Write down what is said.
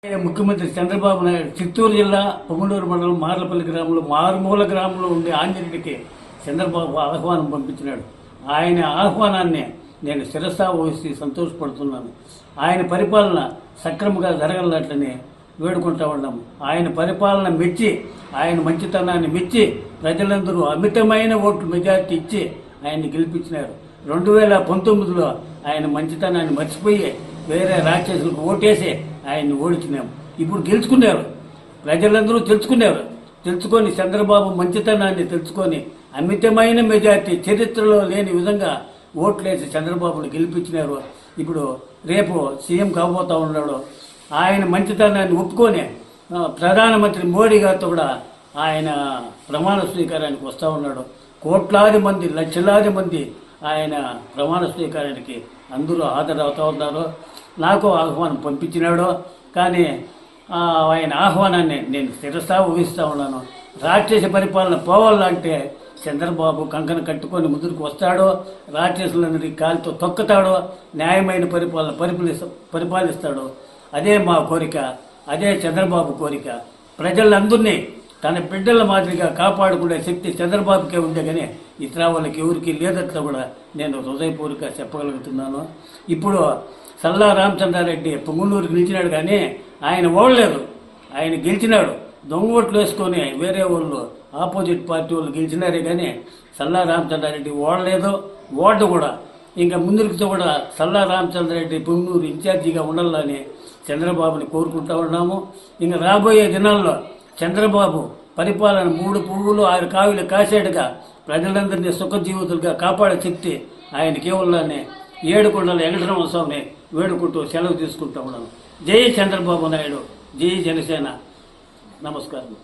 ముఖ్యమంత్రి చంద్రబాబు నాయుడు చిత్తూరు జిల్లా పొంగనూరు మండలం మార్లపల్లి గ్రామంలో మారుమూల గ్రామంలో ఉండే ఆంజనేయుడికి చంద్రబాబు ఆహ్వానం పంపించినాడు. ఆయన ఆహ్వానాన్ని నేను శిరసా వహిస్తూ సంతోషపడుతున్నాను. ఆయన పరిపాలన సక్రమంగా జరగలట్లని వేడుకుంటా ఉన్నాము. ఆయన పరిపాలన మెచ్చి, ఆయన మంచితనాన్ని మెచ్చి ప్రజలందరూ అమితమైన ఓట్లు మెజార్టీ ఇచ్చి ఆయన్ని గెలిపించినారు. 2019లో ఆయన మంచితనాన్ని మర్చిపోయి వేరే రాక్షసులకు ఓటేసి ఆయన్ని ఓడించినాము. ఇప్పుడు గెలుచుకున్నారు, ప్రజలందరూ తెలుసుకొని చంద్రబాబు మంచితనాన్ని తెలుసుకొని అమితమైన మెజార్టీ చరిత్రలో లేని విధంగా ఓట్లేసి చంద్రబాబును గెలిపించినారు. ఇప్పుడు రేపు సీఎం కాబోతా ఉన్నాడు. ఆయన మంచితనాన్ని ఒప్పుకొని ప్రధానమంత్రి మోడీ గారితో కూడా ఆయన ప్రమాణ స్వీకారానికి వస్తూ ఉన్నాడు. కోట్లాది మంది, లక్షలాది మంది ఆయన ప్రమాణ స్వీకారానికి అందరూ హాజరవుతూ ఉన్నారు. నాకు ఆహ్వానం పంపించినాడు, కానీ ఆయన ఆహ్వానాన్ని నేను శిరసా ఊహిస్తూ ఉన్నాను. రాక్షస పరిపాలన పోవాలంటే చంద్రబాబు కంకణ కట్టుకొని ముందుకు వస్తాడు, రాక్షసులందరికీ కాలితో తొక్కుతాడు, న్యాయమైన పరిపాలిస్తాడు. అదే మా కోరిక, అదే చంద్రబాబు కోరిక. ప్రజలందరినీ తన బిడ్డల మాదిరిగా కాపాడుకునే శక్తి చంద్రబాబుకే ఉండే, కానీ ఇతర వాళ్ళకి ఎవరికి లేదట్లా కూడా నేను హృదయపూర్వక చెప్పగలుగుతున్నాను. ఇప్పుడు సల్లా రామచంద్రారెడ్డి పొంగనూరుకి నిలిచినాడు, కానీ ఆయన ఓడలేదు. ఆయన గెలిచినాడు, దొంగ ఓట్లు వేసుకొని వేరే వాళ్ళు ఆపోజిట్ పార్టీ వాళ్ళు గెలిచినారే, కానీ సల్లా రామచంద్రారెడ్డి ఓడలేదు, ఓడ కూడా. ఇంకా ముందుకు కూడా సల్లా రామచంద్రారెడ్డి పొంగనూరు ఇన్ఛార్జిగా ఉండాలని చంద్రబాబుని కోరుకుంటా ఉన్నాము. ఇంకా రాబోయే దినాల్లో చంద్రబాబు పరిపాలన 3 పువ్వులు 6 కావిలు కాసేట్టుగా ప్రజలందరినీ సుఖజీవితులుగా కాపాడే శక్తి ఆయనకి ఇవ్వాలని ఏడుకొండల వెంకటరమణ స్వామిని వేడుకుంటూ సెలవు తీసుకుంటూ ఉన్నాను. జై చంద్రబాబు నాయుడు, జై జనసేన. నమస్కారం.